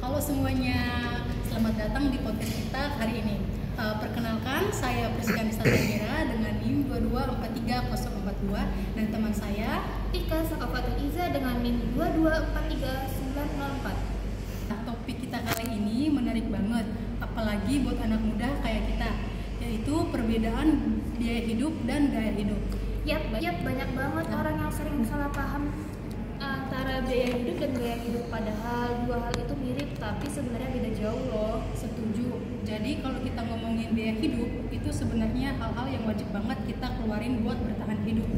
Halo semuanya, selamat datang di podcast kita hari ini. Perkenalkan, saya Priscian Distanira dengan NIM 2243042 dan teman saya Tika Sakafatul Iza dengan NIM 2243904. Topik kita kali ini menarik banget, apalagi buat anak muda kayak kita, yaitu perbedaan biaya hidup dan gaya hidup. Yap, banyak banget orang yang sering salah paham antara biaya hidup dan gaya hidup, padahal dua hal itu mirip tapi sebenarnya beda jauh loh. Setuju. Jadi kalau kita ngomongin biaya hidup, itu sebenarnya hal-hal yang wajib banget kita keluarin buat bertahan hidup.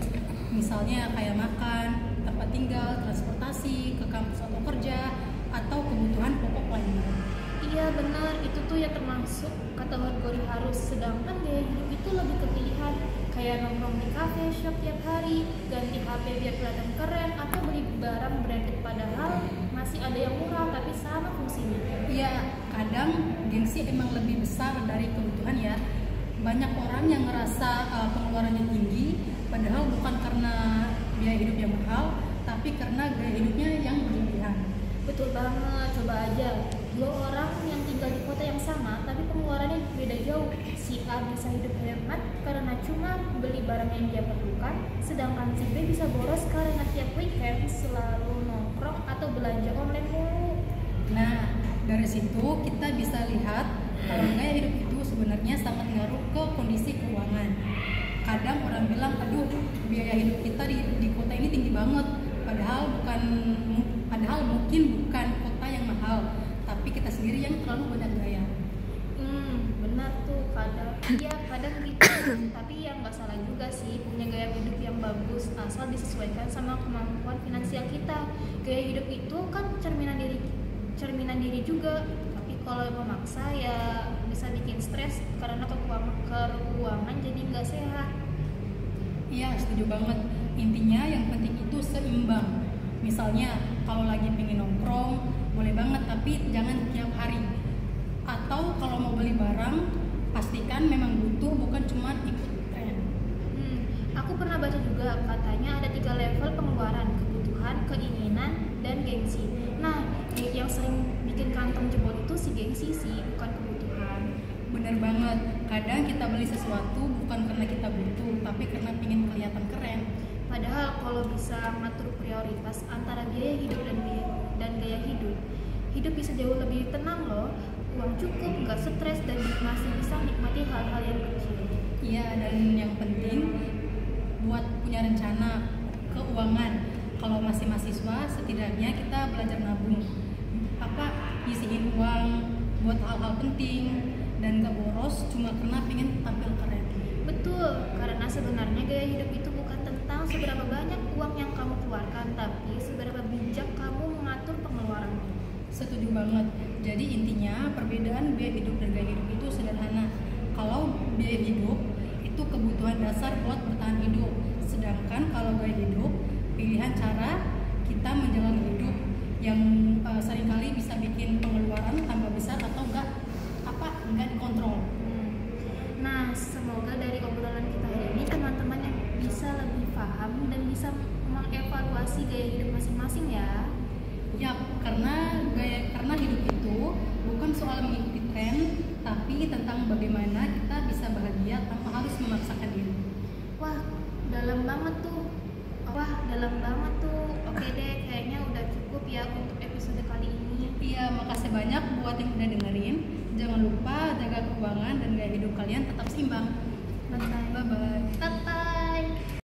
Misalnya kayak makan, tempat tinggal, transportasi, ke kampus atau kerja, atau kebutuhan pokok lainnya. Iya benar, itu tuh ya termasuk kategori harus, sedangkan gaya hidup itu lebih ke pilihan, kayak nongkrong di cafe shop tiap hari, ganti HP biar kelihatan keren, atau beli barang branded padahal masih ada yang murah tapi sama fungsinya. Iya, kadang gengsi emang lebih besar dari kebutuhan ya. Banyak orang yang ngerasa pengeluarannya tinggi, padahal bukan karena biaya hidup yang mahal, tapi karena gaya hidupnya yang berlebihan. Betul banget, coba aja dua orang yang tinggal di kota yang sama tapi pengeluarannya beda jauh. Si A bisa hidup hemat karena cuma beli barang yang dia perlukan, sedangkan si B bisa boros karena tiap weekend selalu nongkrong atau belanja online mulu. Nah, dari situ kita bisa lihat kalau gaya hidup itu sebenarnya sangat ngaruh ke kondisi keuangan. Kadang orang bilang, aduh biaya hidup kita di kota ini tinggi banget, padahal mungkin bukan kota yang mahal, tapi kita sendiri yang terlalu banyak gaya. Benar tuh, kadang gitu. Tapi yang nggak salah juga sih punya gaya hidup yang bagus asal disesuaikan sama kemampuan finansial kita. Gaya hidup itu kan cerminan diri juga, tapi kalau memaksa ya bisa bikin stres karena keuangan jadi nggak sehat. Iya, setuju banget. Intinya yang penting itu seimbang. Misalnya kalau lagi pengen nongkrong boleh banget, tapi jangan tiap hari. Atau kalau mau beli barang pastikan memang butuh, bukan cuma ikut tren. Aku pernah baca juga katanya ada 3 level pengeluaran: kebutuhan, keinginan, dan gengsi. Nah, yang sering bikin kantong jebol itu si gengsi sih, bukan kebutuhan. Bener banget, kadang kita beli sesuatu bukan karena kita butuh, tapi karena pengen kelihatan keren. Padahal kalau bisa ngatur prioritas antara biaya hidup dan gaya hidup bisa jauh lebih tenang loh. Uang cukup, nggak stres, dan masih bisa nikmati hal-hal yang kecil. Iya, dan yang penting buat punya rencana keuangan. Kalau masih mahasiswa, setidaknya kita belajar nabung, ngisiin uang buat hal-hal penting, dan gak boros cuma karena pengen tampil keren. Betul, karena sebenarnya gaya hidup itu bukan tentang seberapa banyak uang yang kamu keluarkan, tapi seberapa bijak kamu mengatur pengeluaranmu. Setuju banget. Jadi intinya perbedaan biaya hidup dan gaya hidup itu sederhana. Kalau biaya hidup itu kebutuhan dasar buat bertahan hidup, sedangkan kalau gaya hidup pilihan cara kita menjalani hidup yang seringkali bisa bikin pengeluaran tambah besar atau enggak dikontrol. Nah, semoga dari obrolan kita hari ini teman-teman yang bisa lebih paham dan bisa mengevaluasi gaya hidup masing-masing ya. Yap, karena hidup itu bukan soal mengikuti tren, tapi tentang bagaimana kita bisa bahagia tanpa harus memaksakan diri. Wah, dalam banget tuh. Oke deh, kayaknya udah cukup ya untuk episode kali ini. Iya, makasih banyak buat yang udah dengerin. Jangan lupa jaga keuangan dan gaya hidup kalian tetap seimbang.